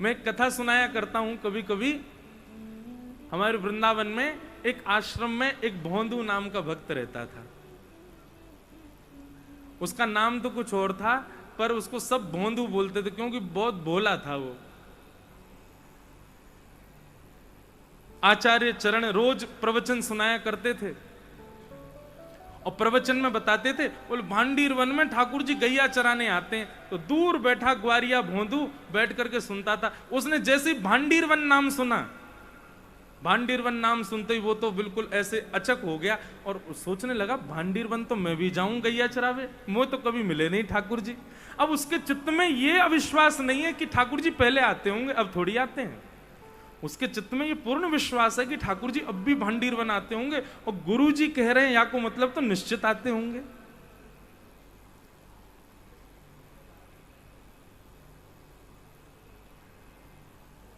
मैं एक कथा सुनाया करता हूं कभी कभी। हमारे वृंदावन में एक आश्रम में एक भोंदू नाम का भक्त रहता था। उसका नाम तो कुछ और था, पर उसको सब भोंदू बोलते थे क्योंकि बहुत भोला था वो। आचार्य चरण रोज प्रवचन सुनाया करते थे और प्रवचन में बताते थे, बोले भांडीर वन में ठाकुर जी गैया चराने आते हैं। तो दूर बैठा ग्वारिया भोंदू बैठ करके सुनता था। उसने जैसे ही भांडीर वन नाम सुना, भांडीर वन नाम सुनते ही वो तो बिल्कुल ऐसे अचक हो गया और सोचने लगा, भांडीर वन तो मैं भी जाऊं गैया चरावे, मुझे तो कभी मिले नहीं ठाकुर जी। अब उसके चित्त में ये अविश्वास नहीं है कि ठाकुर जी पहले आते होंगे, अब थोड़ी आते हैं। उसके चित्त में ये पूर्ण विश्वास है कि ठाकुर जी अब भी भांडीर वन आते होंगे और गुरु जी कह रहे हैं या को मतलब तो निश्चित आते होंगे।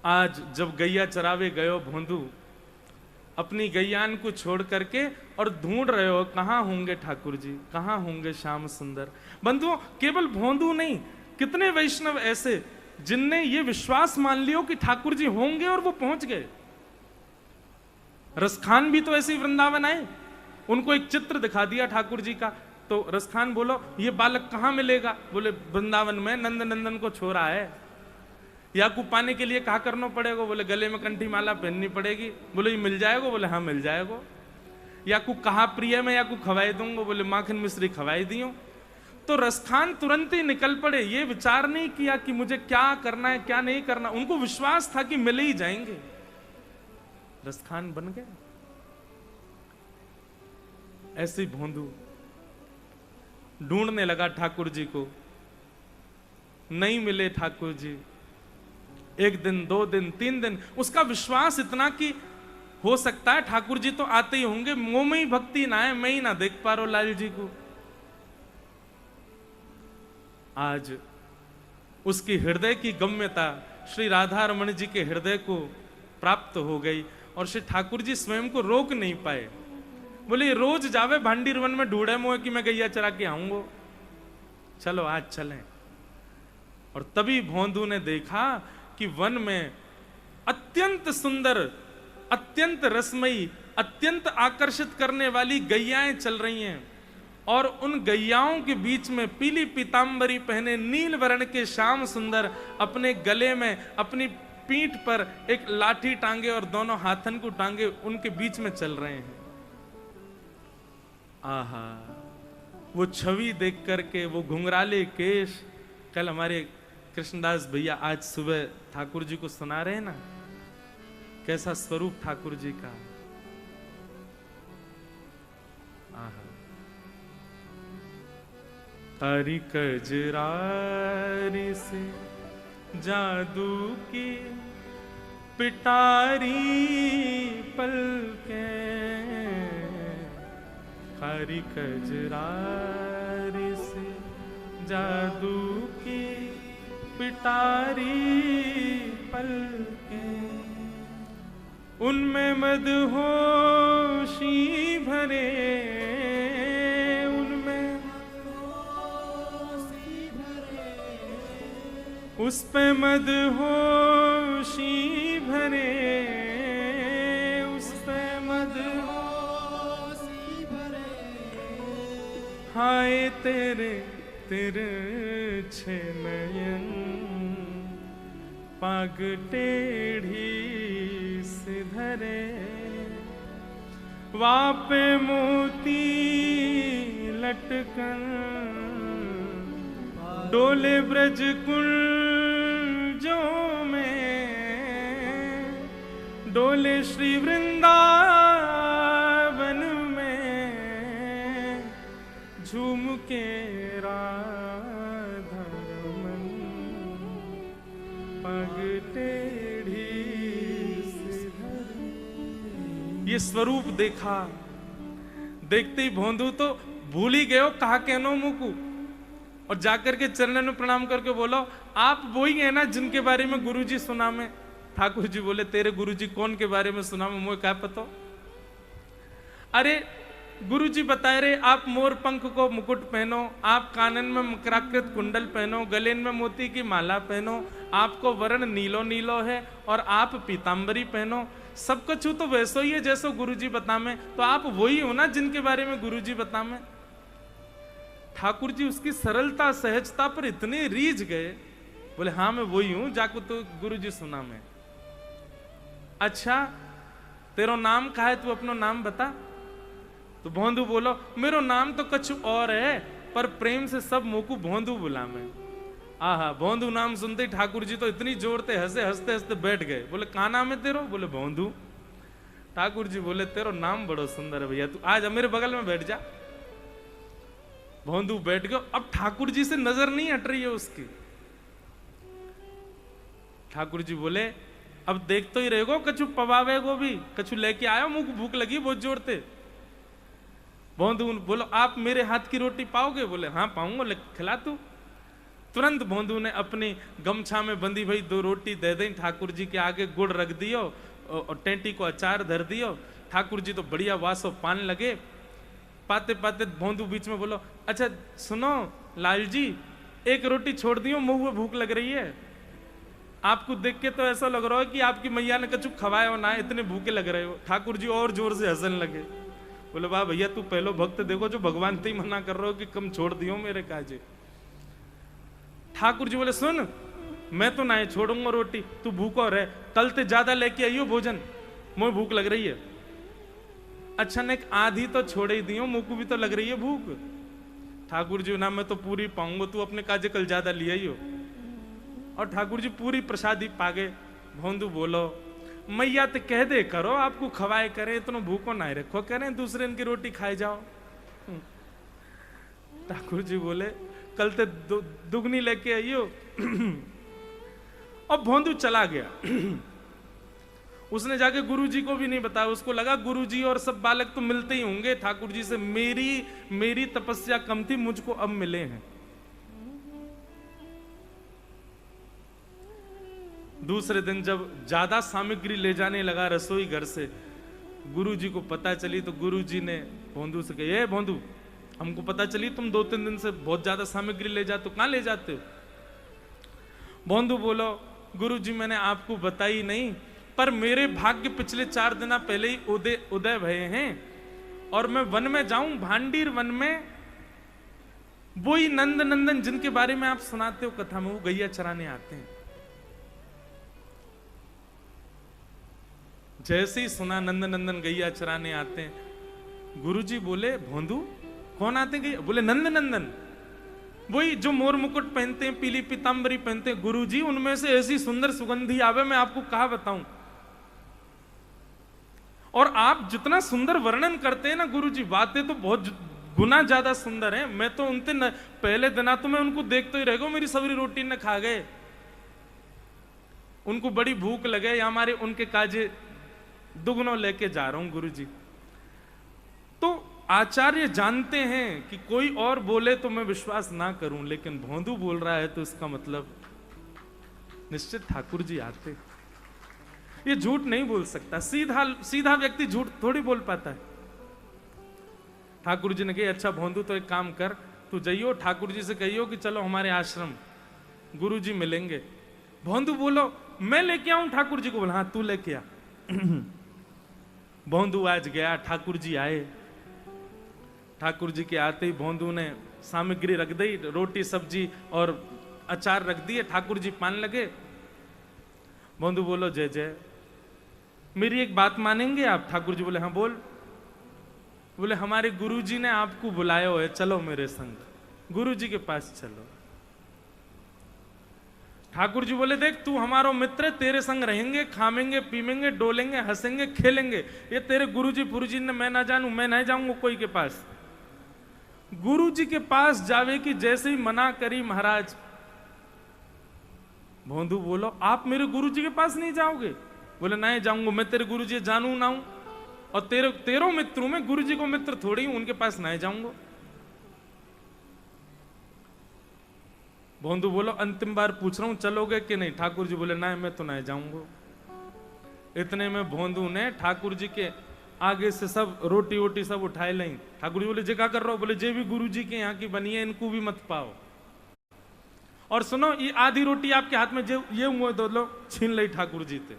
आज जब गैया चरावे गयो भोंदू, अपनी गैयान को छोड़ करके और ढूंढ रहे हो कहां होंगे ठाकुर जी, कहां होंगे श्याम सुंदर। बंधुओं, केवल भोंदू नहीं, कितने वैष्णव ऐसे जिनने ये विश्वास मान लियो कि ठाकुर जी होंगे और वो पहुंच गए। रसखान भी तो ऐसे ही वृंदावन आए, उनको एक चित्र दिखा दिया ठाकुर जी का, तो रसखान बोलो ये बालक कहां मिलेगा, बोले वृंदावन में नंद नंदन को छोरा है। याकू पाने के लिए कहा करना पड़ेगा, बोले गले में कंठी माला पहननी पड़ेगी। बोले ये मिल जाएगा, बोले हाँ मिल जाएगा। याकू कहा प्रिय में याकू खवाई दूंगा, बोले माखन मिश्री खवाई दियो। तो रसखान तुरंत ही निकल पड़े, ये विचार नहीं किया कि मुझे क्या करना है क्या नहीं करना, उनको विश्वास था कि मिले ही जाएंगे। रसखान बन गए। ऐसे ही भोंदू ढूंढने लगा ठाकुर जी को, नहीं मिले ठाकुर जी। एक दिन, 2 दिन, 3 दिन, उसका विश्वास इतना कि हो सकता है ठाकुर जी तो आते ही होंगे, मुंह में ही भक्ति ना है, मैं ही ना देख पा रहा लाल जी को। आज उसकी हृदय की गम्यता श्री राधा रमण जी के हृदय को प्राप्त हो गई और श्री ठाकुर जी स्वयं को रोक नहीं पाए। बोले रोज जावे भांडीर वन में ढूंढे मोह कि मैं गैया चरा के आऊंगा, चलो आज चलें। और तभी भोंदू ने देखा कि वन में अत्यंत सुंदर, अत्यंत रसमयी, अत्यंत आकर्षित करने वाली गैयाएं चल रही हैं और उन गैयाओं के बीच में पीली पीतांबरी पहने नील वर्ण के श्याम सुंदर अपने गले में, अपनी पीठ पर एक लाठी टांगे और दोनों हाथन को टांगे उनके बीच में चल रहे हैं। आहा, वो छवि देख करके, वो घुंघराले केश, कल हमारे कृष्णदास भैया आज सुबह ठाकुर जी को सुना रहे हैं ना, कैसा स्वरूप ठाकुर जी का। तारी कजरारी से जादू की पिटारी पलकें, तारी कजरारी से जादू की पिटारी पलकें, उनमें मदहोशी भरे, उनमें उस पे मदहोशी भरे, उस पे मदहोशी भरे, हाय तेरे तिरछे नयन, पग टेढ़ी से धरे, वापे मोती लटकन, डोले ब्रज कुंजों में, डोले श्री वृंदावन में, झूम के राधा रमन, पग टेढ़ी से धरे। ये स्वरूप देखा, देखते ही भोंदू तो भूल ही गए कहा कहनो मुकू, और जाकर के चरणों में प्रणाम करके बोलो आप वही है ना जिनके बारे में गुरुजी सुना में। ठाकुर जी बोले तेरे गुरुजी कौन के बारे में सुना में, मुझे क्या पता। अरे गुरुजी बताए रहे आप मोर पंख को मुकुट पहनो, आप कानन में मकराकृत कुंडल पहनो, गले में मोती की माला पहनो, आपको वर्ण नीलो नीलो है और आप पीतांबरी पहनो। सब कछु तो वैसो ही है जैसो गुरुजी बतामे। तो आप वही हो ना जिनके बारे में गुरुजी बतामे। ठाकुर जी उसकी सरलता सहजता पर इतने रीझ गए, बोले हाँ मैं वही हूं जाको तो गुरुजी सुना मैं। अच्छा तेरो नाम का है, तू अपनो नाम बता। तो भोंदू बोलो मेरो नाम तो कुछ और है, पर प्रेम से सब मोकू भोंदू बुला मैं। आहा, भोंदू नाम सुनते ही ठाकुर जी तो इतनी जोर से हंसे हंसते हंसते बैठ गए। बोले कहाँ नाम है तेरो? बोले भोंदू। ठाकुर जी बोले तेरो नाम बड़ो सुंदर है भैया, तू आज मेरे बगल में बैठ जा। भोंदू बैठ गयो। अब ठाकुर जी से नजर नहीं हट रही है उसकी। ठाकुर जी बोले अब देख तो ही रहेगो, कछु पवावेगो भी, कछु लेके आयो, मुंह को भूख लगी बहुत जोर से। भोंदू बोलो आप मेरे हाथ की रोटी पाओगे? बोले हाँ पाऊंगा, ले खिला तू। तुरंत भोंदू ने अपनी गमछा में बंधी भाई 2 रोटी दे दी ठाकुर जी के आगे, गुड़ रख दियो और टेंटी को अचार धर दियो। ठाकुर जी तो बढ़िया वासो पान लगे। पाते पाते भोंदू बीच में बोलो अच्छा सुनो लाल जी, एक रोटी छोड़ दियो, मुंह में भूख लग रही है। आपको देख के तो ऐसा लग रहा है कि आपकी मैया ने कछु खवाया हो ना, इतने भूखे लग रहे हो। ठाकुर जी और जोर से हंसने लगे। बोले वाह भैया तू पहलो भक्त देखो जो भगवान से ही मना कर रहे हो कि कम छोड़ दियो मेरे काजे। ठाकुर जी बोले सुन मैं तो ना छोड़ूंगा रोटी, तू भूखो रहे, कल ते ज्यादा लेके आइयो भोजन, मुझे भूख लग रही है। अच्छा ने आधी तो छोड़ ही दियो, मुंह को भी तो लग रही है भूख। ठाकुर जी ना मैं तो पूरी पाऊंगा, तू अपने काजे कल ज्यादा ले आइयो। और ठाकुर जी पूरी प्रसादी पागे। भोंदू बोलो मैया ते कह दे करो आपको खवाए करे, इतना भूखो ना रखो करें, दूसरे इनकी रोटी खाए जाओ। ठाकुर जी बोले कल ते दुगनी लेके आइयो। और भोंदू चला गया। उसने जाके गुरुजी को भी नहीं बताया, उसको लगा गुरुजी और सब बालक तो मिलते ही होंगे ठाकुर जी से, मेरी तपस्या कम थी, मुझको अब मिले हैं। दूसरे दिन जब ज्यादा सामग्री ले जाने लगा रसोई घर से, गुरुजी को पता चली तो गुरुजी ने भोंदू से कहा ये भोंदू हमको पता चली तुम 2-3 दिन से बहुत ज्यादा सामग्री ले जाते हो, कहां ले जाते हो? भोंदू बोलो गुरुजी मैंने आपको बताई नहीं, पर मेरे भाग्य पिछले 4 दिन पहले ही उदय भये हैं और मैं वन में जाऊं, भांडीर वन में वही नंद नंदन जिनके बारे में आप सुनाते हो कथा में, वो गैया चराने आते हैं। जैसे ही सुना नंद नंदन गैया चराने आते हैं, गुरुजी बोले भोंदू कौन आते हैं गैया? बोले नंद नंदन, वही जो मोर मुकुट पहनते हैं, पीली पीतांबरी पहनते हैं। गुरुजी उनमें से ऐसी सुंदर सुगंधी आवे मैं आपको कहा बताऊं। और आप जितना सुंदर वर्णन करते हैं ना गुरुजी, बातें तो बहुत गुना ज्यादा सुंदर हैं। मैं तो उनते पहले दिना तो मैं उनको देखते ही रह गया, मेरी सवरी रोटी न खा गए, उनको बड़ी भूख लगे, या हमारे उनके काजे दुगनों लेके जा रहा हूं गुरुजी। तो आचार्य जानते हैं कि कोई और बोले तो मैं विश्वास ना करूं, लेकिन भोंदू बोल रहा है तो इसका मतलब निश्चित ठाकुर जी आते। ये झूठ नहीं बोल सकता, सीधा व्यक्ति झूठ थोड़ी बोल पाता है। ठाकुर जी ने कहा अच्छा भोंदू तो एक काम कर, तू जाइयो ठाकुर जी से कहियो कि चलो हमारे आश्रम, गुरु जी मिलेंगे। भोंदू बोलो मैं लेके आऊं ठाकुर जी को? बोला हाँ तू लेके आ। भोंदू आज गया, ठाकुर जी आए। ठाकुर जी के आते ही भोंदू ने सामग्री रख दी, रोटी सब्जी और अचार रख दिए। ठाकुर जी पान लगे। भोंदू बोलो जय जय, मेरी एक बात मानेंगे आप? ठाकुर जी बोले हाँ बोल। बोले हमारे गुरुजी ने आपको बुलाया है, चलो मेरे संग, गुरुजी के पास चलो। ठाकुर जी बोले देख तू हमारा मित्र, तेरे संग रहेंगे, खामेंगे पीमेंगे डोलेंगे हंसेंगे खेलेंगे। ये तेरे गुरुजी पुरुजी ने मैं ना जानू, मैं नहीं जाऊंगा कोई के पास। गुरुजी के पास जावे की जैसे ही मना करी महाराज। भोंदू बोलो आप मेरे गुरुजी के पास नहीं जाओगे? बोले नहीं जाऊंगा, मैं तेरे गुरुजी जानू ना हूं, और तेरो मित्रों में गुरुजी को मित्र थोड़ी हूं, उनके पास नहीं जाऊंगा। भोंदू बोलो अंतिम बार पूछ रहा हूं चलोगे कि नहीं? ठाकुर जी बोले नहीं मैं तो नहीं जाऊंगा। इतने में भोंदू ने ठाकुर जी के आगे से सब रोटी वोटी सब उठाए लें। ठाकुर जी बोले जे क्या कर रहे हो? बोले जे भी गुरु जी के यहाँ की बनी है इनको भी मत पाओ। और सुनो, ये आधी रोटी आपके हाथ में जो ये मुँह दो लो छीन ली ठाकुर जी थे,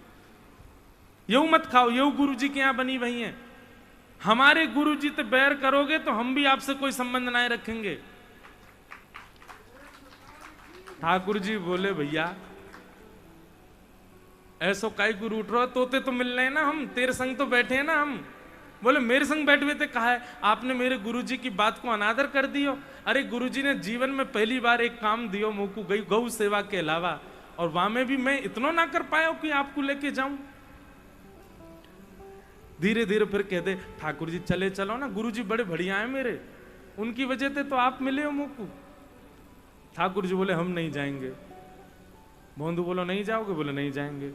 ये मत खाओ, ये गुरु जी के यहाँ बनी वही है। हमारे गुरु जी से बैर करोगे तो हम भी आपसे कोई संबंध नहीं रखेंगे। ठाकुर जी बोले भैया ऐसो काई गुरु उठ रहा, तोते तो मिल रहे हैं ना, हम तेरे संग तो बैठे हैं ना हम। बोले मेरे संग बैठे हुए थे, कहा है आपने मेरे गुरुजी की बात को अनादर कर दियो। अरे गुरुजी ने जीवन में पहली बार एक काम दियो मुझको गौ सेवा के अलावा, और वहां में भी मैं इतना ना कर पाया कि आपको लेके जाऊं। धीरे धीरे फिर कह दे ठाकुर जी चले चलो ना, गुरुजी बड़े बढ़िया हैं मेरे, उनकी वजह से तो आप मिले हो मुझको। ठाकुर जी बोले हम नहीं जाएंगे। भोंदू बोलो नहीं जाओगे? बोले नहीं जाएंगे।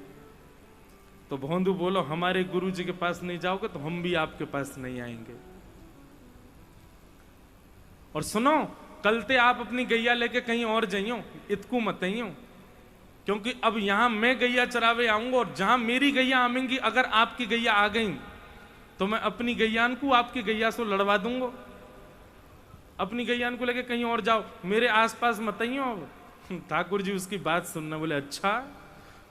तो भोंदू बोलो हमारे गुरु जी के पास नहीं जाओगे तो हम भी आपके पास नहीं आएंगे। और सुनो, कल ते आप अपनी गैया लेके कहीं और जाइयो, इतकू मत आइयो, क्योंकि अब यहां मैं गैया चरावे आऊंगा और जहां मेरी गैया आवेंगी, अगर आपकी गैया आ गई तो मैं अपनी गैयान को आपकी गैया से लड़वा दूंगा। अपनी गैयान को लेके कहीं और जाओ, मेरे आसपास मत आइयो। अब ठाकुर जी उसकी बात सुनना, बोले अच्छा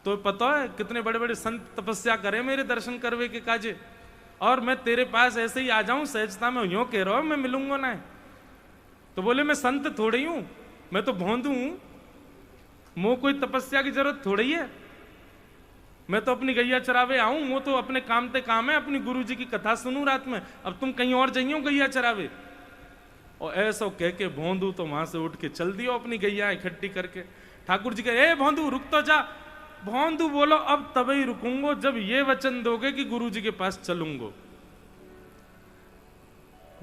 तो पता है कितने बड़े बड़े संत तपस्या करे मेरे दर्शन करवे के काजे, और मैं तेरे पास ऐसे ही आ जाऊं सहजता में, यूं कह रहा हूं मैं मिलूंगा ना। तो बोले मैं संत थोड़ी हूं, मैं तो भोंदू हूं, मुझे कोई तपस्या की जरूरत थोड़ी है, मैं तो अपनी गैया चरावे आऊं, वो तो अपने काम ते काम है, अपनी गुरु जी की कथा सुनूं रात में, अब तुम कहीं और जाइयो गैया चरावे। और ऐसा कह के भोंदू तो वहां से उठ के चल दियो अपनी गैया इकट्ठी करके। ठाकुर जी कहे ए भोंदू रुक तो जा। भोंदू बोलो अब तभी रुकूंगो जब ये वचन दोगे कि गुरु जी के पास चलूंगो।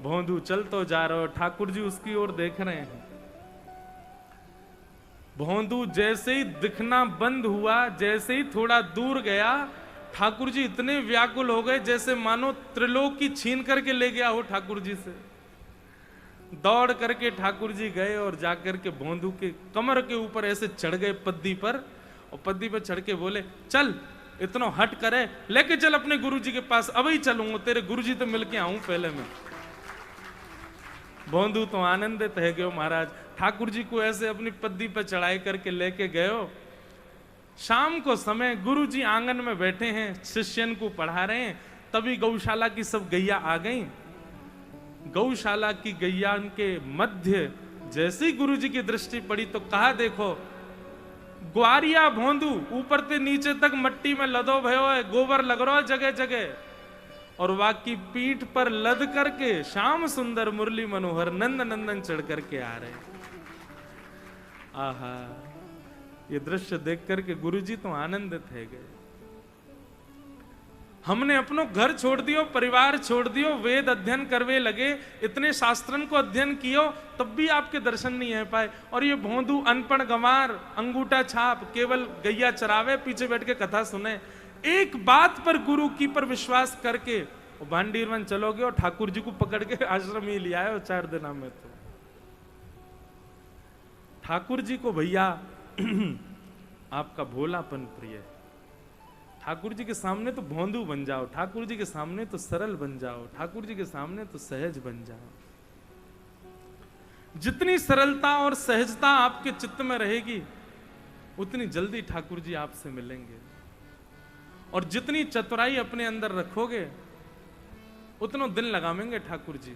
भोंदू चल तो जा रहा हो, ठाकुर जी उसकी ओर देख रहे हैं। भोंदू जैसे ही दिखना बंद हुआ, जैसे ही थोड़ा दूर गया, ठाकुर जी इतने व्याकुल हो गए जैसे मानो त्रिलोक की छीन करके ले गया हो ठाकुर जी से। दौड़ करके ठाकुर जी गए और जाकर के भोंदू के कमर के ऊपर ऐसे चढ़ गए पद्दी पर, और पद्दी पर चढ़ के बोले चल इतना हट करे, लेके चल अपने गुरुजी के पास, अभी चलूंगा, तेरे गुरुजी तो मिलके आऊं पहले मैं। भोंदू तो आनंदित है गयो महाराज, ठाकुर जी को ऐसे अपनी पद्दी पर चढ़ाई करके लेके गयो। शाम को समय गुरुजी आंगन में बैठे हैं, शिष्यन को पढ़ा रहे हैं, तभी गौशाला की सब गैया आ गई। गौशाला की गैया के मध्य जैसे ही गुरुजी की दृष्टि पड़ी तो कहा देखो ग्वारिया भोंदू ऊपर से नीचे तक मट्टी में लदो भयो है, गोबर लग रहा है जगह जगह, और वाकी पीठ पर लद करके श्याम सुंदर मुरली मनोहर नंद नंदन चढ़ करके आ रहे। आहा, ये दृश्य देख करके गुरुजी तो आनंदित है गए। हमने अपनो घर छोड़ दियो, परिवार छोड़ दियो, वेद अध्ययन करवे लगे, इतने शास्त्रन को अध्ययन कियो, तब भी आपके दर्शन नहीं है पाए। और ये भोंदू अनपढ़ गंवार, अंगूठा छाप, केवल गैया चरावे, पीछे बैठ के कथा सुने। एक बात पर गुरु की पर विश्वास करके भांडीरवन चलोगे और ठाकुर जी को पकड़ के आश्रम ही लिया है 4 दिनों में। तो ठाकुर जी को भैया आपका भोलापन प्रिय है। ठाकुर जी के सामने तो भोंदू बन जाओ, ठाकुर जी के सामने तो सरल बन जाओ, ठाकुर जी के सामने तो सहज बन जाओ। जितनी सरलता और सहजता आपके चित्त में रहेगी उतनी जल्दी ठाकुर जी आपसे मिलेंगे, और जितनी चतुराई अपने अंदर रखोगे उतना दिन लगावेंगे ठाकुर जी।